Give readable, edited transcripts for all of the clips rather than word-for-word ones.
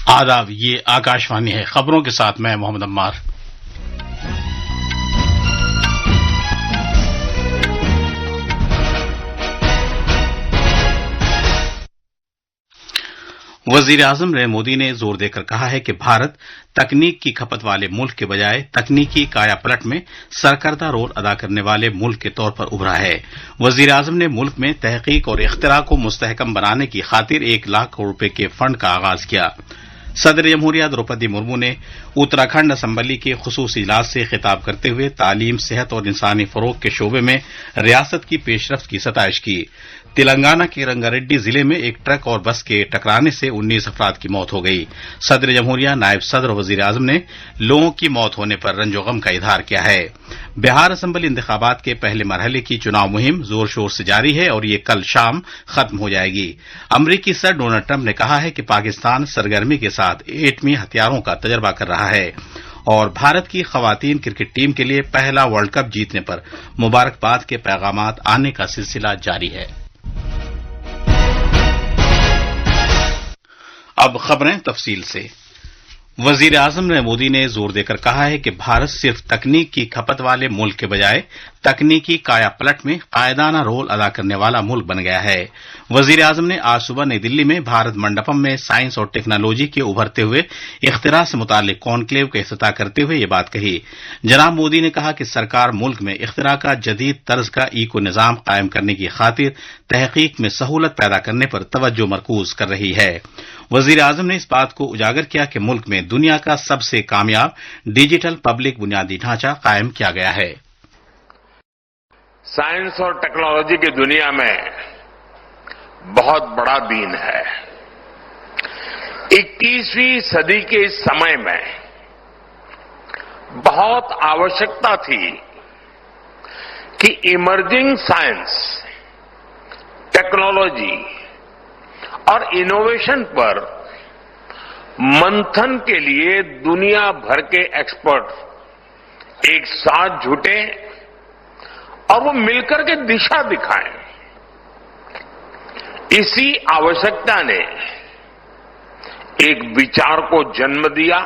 آداب، یہ آکاشوانی ہے۔ خبروں کے ساتھ میں محمد عمار۔ وزیر اعظم نریندر مودی نے زور دے کر کہا ہے کہ بھارت تکنیک کی کھپت والے ملک کے بجائے تکنیکی کایا پلٹ میں سرکردہ رول ادا کرنے والے ملک کے طور پر ابھرا ہے۔ وزیر اعظم نے ملک میں تحقیق اور اختراع کو مستحکم بنانے کی خاطر 1,00,000 کروڑ روپے کے فنڈ کا آغاز کیا۔ صدر جمہوریہ دروپدی مرمو نے اتراکھنڈ اسمبلی کے خصوصی اجلاس سے خطاب کرتے ہوئے تعلیم، صحت اور انسانی فروغ کے شعبے میں ریاست کی پیش رفت کی ستائش کی۔ تلنگانہ کے رنگاریڈی ضلع میں ایک ٹرک اور بس کے ٹکرانے سے 19 افراد کی موت ہو گئی۔ صدر جمہوریہ، نائب صدر اور وزیر اعظم نے لوگوں کی موت ہونے پر رنج و غم کا اظہار کیا ہے۔ بہار اسمبلی انتخابات کے پہلے مرحلے کی چناؤ مہم زور شور سے جاری ہے اور یہ کل شام ختم ہو جائے گی۔ امریکی صدر ڈونلڈ ٹرمپ نے کہا ہے کہ پاکستان سرگرمی کے ساتھ ایٹمی ہتھیاروں کا تجربہ کر رہا ہے اور بھارت کی خواتین کرکٹ ٹیم کے لیے پہلا ورلڈ کپ جیتنے پر مبارکباد کے پیغامات آنے کا سلسلہ جاری ہے۔ اب خبریں تفصیل سے۔ وزیر اعظم نریندر مودی نے زور دے کر کہا ہے کہ بھارت صرف تکنیک کی کھپت والے ملک کے بجائے تکنیکی کایا پلٹ میں قائدانہ رول ادا کرنے والا ملک بن گیا ہے۔ وزیر اعظم نے آج صبح نئی دلی میں بھارت منڈپم میں سائنس اور ٹیکنالوجی کے ابھرتے ہوئے اختراع سے متعلق کانکلیو کا افتتاح کرتے ہوئے یہ بات کہی۔ جناب مودی نے کہا کہ سرکار ملک میں اختراع کا جدید طرز کا ایکو نظام قائم کرنے کی خاطر تحقیق میں سہولت پیدا کرنے پر توجہ مرکوز کر رہی ہے۔ وزیر اعظم نے اس بات کو اجاگر کیا کہ ملک میں دنیا کا سب سے کامیاب ڈیجیٹل پبلک بنیادی ڈھانچہ قائم کیا گیا ہے۔ سائنس اور ٹیکنالوجی کی دنیا میں بہت بڑا دین ہے۔ 21ویں صدی کے اس سمے میں بہت آوشکتا تھی کہ ایمرجنگ سائنس، ٹیکنالوجی اور انوویشن پر منتھن کے لیے دنیا بھر کے ایکسپرٹ ایک ساتھ جھٹیں اور وہ مل کر کے دشا دکھائیں۔ اسی آوشکتا نے ایک وچار کو جنم دیا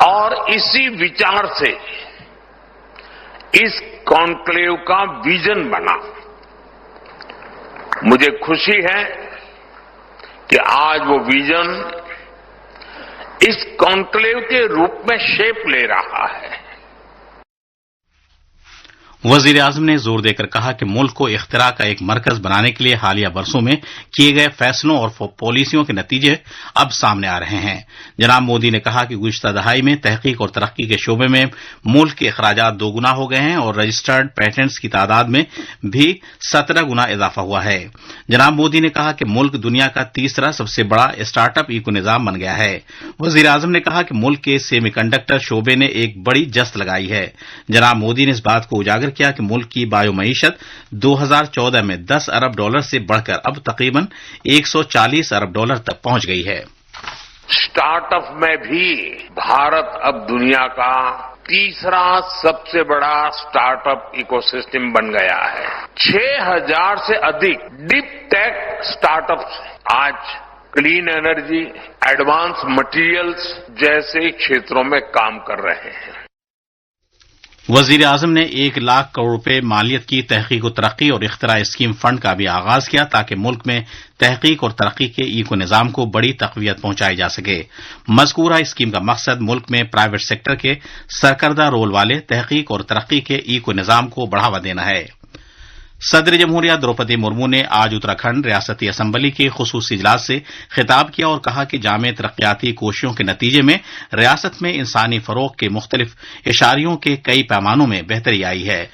اور اسی وچار سے اس کانکلیو کا ویژن بنا۔ مجھے خوشی ہے کہ آج وہ ویژن اس کانکلیو کے روپ میں شیپ لے رہا ہے۔ وزیر اعظم نے زور دے کر کہا کہ ملک کو اختراع کا ایک مرکز بنانے کے لیے حالیہ برسوں میں کیے گئے فیصلوں اور پالیسیوں کے نتیجے اب سامنے آ رہے ہیں۔ جناب مودی نے کہا کہ گزشتہ دہائی میں تحقیق اور ترقی کے شعبے میں ملک کے اخراجات 2 گنا ہو گئے ہیں اور رجسٹرڈ پیٹنٹس کی تعداد میں بھی 17 گنا اضافہ ہوا ہے۔ جناب مودی نے کہا کہ ملک دنیا کا تیسرا سب سے بڑا اسٹارٹ اپ ایکو نظام بن گیا ہے۔ وزیر اعظم نے کہا کہ ملک کے سیمی کنڈکٹر شعبے نے ایک بڑی جست لگائی ہے۔ جناب مودی نے اس بات کو اجاگر کیا کہ ملک کی بایو معیشت 2014 میں $10 ارب سے بڑھ کر اب تقریباً $140 ارب تک پہنچ گئی ہے۔ اسٹارٹ اپ میں بھی بھارت اب دنیا کا تیسرا سب سے بڑا اسٹارٹ اپ ایکو سسٹم بن گیا ہے۔ 6,000 سے ادھک ڈیپ ٹیک اسٹارٹ اپس آج کلین انرجی، ایڈوانس مٹیریلز جیسے چھیتروں میں کام کر رہے ہیں۔ وزیر اعظم نے 1,00,000 کروڑ روپے مالیت کی تحقیق و ترقی اور اختراع اسکیم فنڈ کا بھی آغاز کیا تاکہ ملک میں تحقیق اور ترقی کے ایکو نظام کو بڑی تقویت پہنچائی جا سکے۔ مذکورہ اسکیم کا مقصد ملک میں پرائیویٹ سیکٹر کے سرکردہ رول والے تحقیق اور ترقی کے ایکو نظام کو بڑھاوا دینا ہے۔ صدر جمہوریہ دروپدی مرمو نے آج اتراکھنڈ ریاستی اسمبلی کے خصوصی اجلاس سے خطاب کیا اور کہا کہ جامع ترقیاتی کوششوں کے نتیجے میں ریاست میں انسانی فروغ کے مختلف اشاریوں کے کئی پیمانوں میں بہتری آئی ہے۔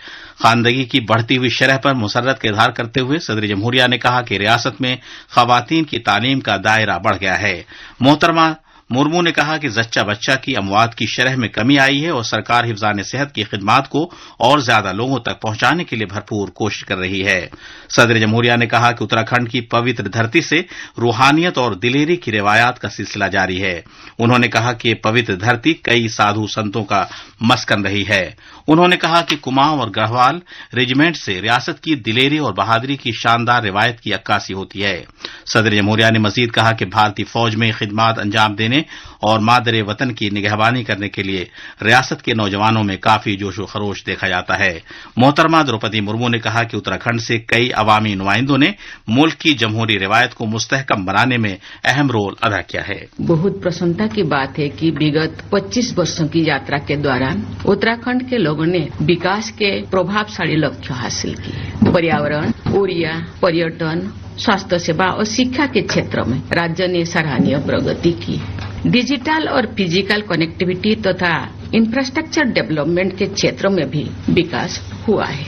خواندگی کی بڑھتی ہوئی شرح پر مسرت کا اظہار کرتے ہوئے صدر جمہوریہ نے کہا کہ ریاست میں خواتین کی تعلیم کا دائرہ بڑھ گیا ہے۔ محترمہ मुर्मू ने कहा कि जच्चा बच्चा की अमवात की शरह में कमी आई है और सरकार हिफ्जान सेहत की खिदमात को और ज्यादा लोगों तक पहुंचाने के लिए भरपूर कोशिश कर रही है। सदर जमहूरिया ने कहा कि उत्तराखंड की पवित्र धरती से रूहानियत और दिलेरी की रिवायात का सिलसिला जारी है। उन्होंने कहा कि ये पवित्र धरती कई साधु संतों का मस्कन रही है। उन्होंने कहा कि कुमाऊं और गढ़वाल रेजिमेंट से रियासत की दिलेरी और बहादुरी की शानदार रिवायत की अक्कासी होती है। सदर जमहूरिया ने मजीद कहा कि भारतीय फौज में खिदमात अंजाम देने और मादरे वतन की निगहबानी करने के लिए रियासत के नौजवानों में काफी जोशो खरोश देखा जाता है। मोहतरमा द्रौपदी मुर्मू ने कहा कि उत्तराखंड से कई अवामी नुमाइंदों ने मुल्क की जमहूरी रिवायत को मुस्तहकम बनाने में अहम रोल अदा किया है। बहुत प्रसन्नता की बात है कि विगत 25 वर्षों की यात्रा के दौरान उत्तराखंड के लोगों ने विकास के प्रभावशाली लक्ष्य हासिल किए। पर्यावरण, ऊर्जा, पर्यटन, स्वास्थ्य सेवा और शिक्षा के क्षेत्र में राज्य ने सराहनीय प्रगति की। डिजिटल और फिजिकल कनेक्टिविटी तथा इंफ्रास्ट्रक्चर डेवलपमेंट के क्षेत्रों में भी विकास हुआ है।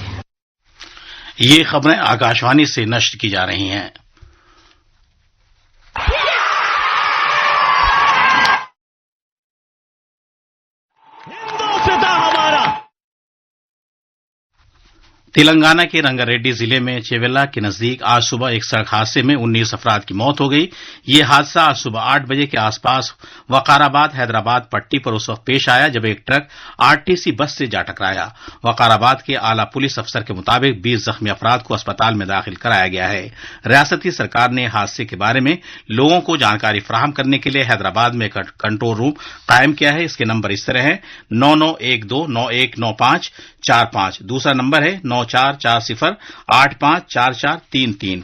ये खबरें आकाशवाणी से नष्ट की जा रही हैं। तेलंगाना के रंगारेड्डी जिले में चेवेल्ला के नजदीक आज सुबह एक सड़क हादसे में 19 अफराद की मौत हो गई। ये हादसा आज सुबह 8 बजे के आसपास वकाराबाद हैदराबाद पट्टी पर उस वक्त पेश आया जब एक ट्रक आरटीसी बस से जा टकराया। वकाराबाद के आला पुलिस अफसर के मुताबिक 20 जख्मी अफराद को अस्पताल में दाखिल कराया गया है। रियासती सरकार ने हादसे के बारे में लोगों को जानकारी फराहम करने के लिए हैदराबाद में कंट्रोल रूम कायम किया है। इसके नंबर इस तरह है 9912919545। दूसरा नंबर है 9440854433।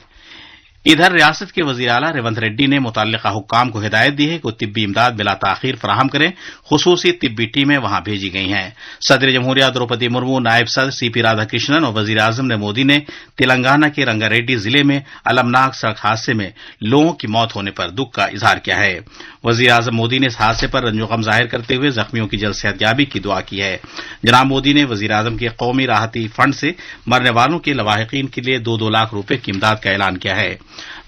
इधर रियासत के वजीर आला रेवंत रेड्डी ने मुतल्लिका हुक्काम को हिदायत दी है कि तिब्बी इमदाद बिला ताखीर फराहम करें। खुसूसी तिब्बी टीमें वहां भेजी गई हैं। सदर जमहूरिया द्रौपदी मुर्मू, नायब सदर सीपी राधाकृष्णन और वजीर आजम नरेंद्र मोदी ने तेलंगाना के रंगारेड्डी जिले में अलमनाक सड़क हादसे में लोगों की मौत होने पर दुख का इजहार किया है। वजीर आजम मोदी ने इस हादसे पर रंजोगम जाहिर करते हुए जख्मियों की जल्द सेहतयाबी की दुआ की है। जनाब मोदी ने वजीर आजम के कौमी राहती फंड से मरने वालों के लवाहिकीन के लिए 2-2 लाख रुपए की इमदाद का ऐलान किया है।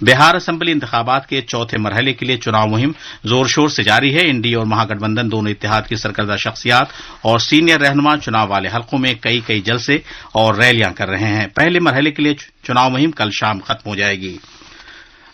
बिहार असेंबली इंतखाबात के चौथे मरहले के लिए चुनाव मुहिम जोर शोर से जारी है। एनडीए और महागठबंधन दोनों इत्तेहाद की सरकर्दा शख्सियात और सीनियर रहनुमा चुनाव वाले हलकों में कई जलसे और रैलियां कर रहे हैं। पहले मरहले के लिए चुनाव मुहिम कल शाम खत्म हो जाएगी।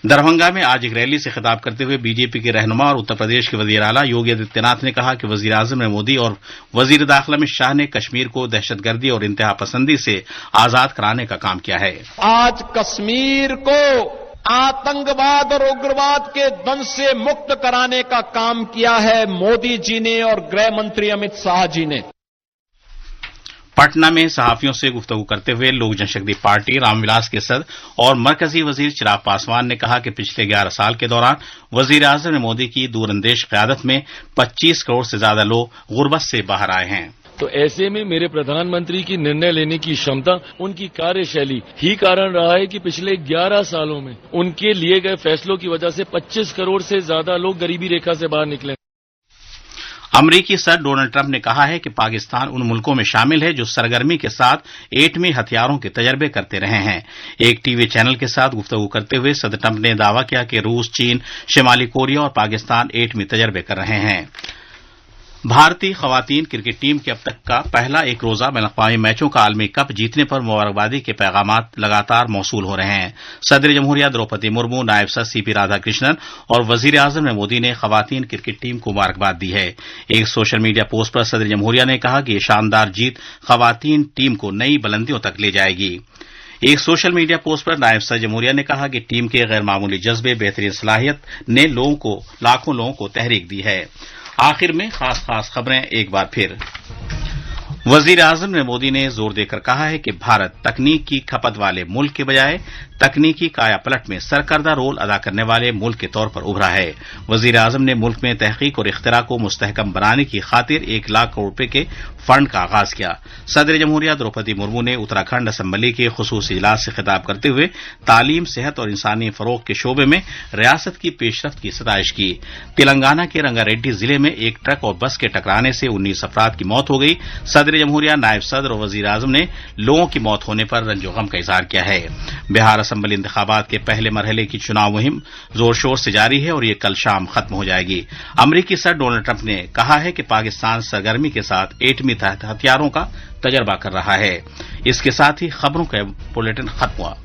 दरभंगा में आज एक रैली से खिताब करते हुए बीजेपी के रहनुमा और उत्तर प्रदेश के वजीर आला योगी आदित्यनाथ ने कहा कि वजीर आजम नरेंद्र मोदी और वजीर दाखिला अमित शाह ने कश्मीर को दहशतगर्दी और इंतहा पसंदी से आजाद कराने का काम किया है। आज कश्मीर को आतंकवाद और उग्रवाद के दंश से मुक्त कराने का काम किया है मोदी जी ने और गृह मंत्री अमित शाह जी ने। पटना में सहाफियों से गुफ्तगू करते हुए लोक जनशक्ति पार्टी रामविलास के सदर और मरकजी वजीर चिराग पासवान ने कहा कि पिछले 11 साल के दौरान वजीर आजम ने मोदी की दूरंदेश क़यादत में 25 करोड़ से ज्यादा लोग गुर्बत से बाहर आए हैं। तो ऐसे में मेरे प्रधानमंत्री की निर्णय लेने की क्षमता, उनकी कार्यशैली ही कारण रहा है कि पिछले 11 सालों में उनके लिए गए फैसलों की वजह से 25 करोड़ से ज्यादा लोग गरीबी रेखा से बाहर निकले। अमरीकी सदर डोनाल्ड ट्रंप ने कहा है कि पाकिस्तान उन मुल्कों में शामिल है जो सरगर्मी के साथ एटमी हथियारों के तजर्बे करते रहे हैं। एक टीवी चैनल के साथ गुफ्तगू करते हुए सदर ट्रंप ने दावा किया कि रूस, चीन, शिमाली कोरिया और पाकिस्तान एटमी तजर्बे कर रहे हैं। भारतीय खवातीन क्रिकेट टीम के अब तक का पहला एक रोजा बैनुल-अक़वामी मैचों का आलमी कप जीतने पर मुबारकबादी के पैगामात लगातार मौसूल हो रहे हैं। सदर जमहूरिया द्रौपदी मुर्मू, नायब सदर सीपी राधाकृष्णन और वजीर आजम नरेंद्र मोदी ने खवातीन क्रिकेट टीम को मुबारकबाद दी है। एक सोशल मीडिया पोस्ट पर सदर जमहूरिया ने कहा कि यह शानदार जीत खवातीन टीम को नई बुलंदियों तक ले जाएगी। एक सोशल मीडिया पोस्ट पर नायब सदर जमहूरिया ने कहा कि टीम के गैर मामूली जज्बे, बेहतरीन सलाहियत ने लाखों लोगों को तहरीक दी है। आखिर में खास खबरें एक बार फिर। वजीर आजम नरेंद्र मोदी ने जोर देकर कहा है कि भारत तकनीक की खपत वाले मुल्क के बजाय तकनीकी कायापलट में सरकर्दा रोल अदा करने वाले मुल्क के तौर पर उभरा है। वजीर आजम ने मुल्क में तहकीक और इख्तिरा को मुस्तहकम बनाने की खातिर 1 लाख करोड़ रुपए के फंड का आगाज किया। सदर जमहूरिया द्रौपदी मुर्मू ने उत्तराखंड असेंबली के खुसूसी इजलास से खिताब करते हुए तालीम, सेहत और इंसानी फरोग के शोबे में रियासत की पेशरफ्त की सताइश की। तेलंगाना के रंगारेड्डी जिले में एक ट्रक और बस के टकराने से 19 अफराद की मौत हो गई। सदर वजीर जमहूरिया, नायब सदर और वजीर आजम ने लोगों की मौत होने पर रंजो गम का इजहार किया है। बिहार असेंबली इंतखाबात के पहले मरहले की चुनाव मुहिम जोर शोर से जारी है और ये कल शाम खत्म हो जाएगी। अमरीकी सदर डोनाल्ड ट्रंप ने कहा है कि पाकिस्तान सरगर्मी के साथ एटमी हथियारों का तजर्बा कर रहा है। इसके साथ ही खबरों का बुलेटिन खत्म हुआ।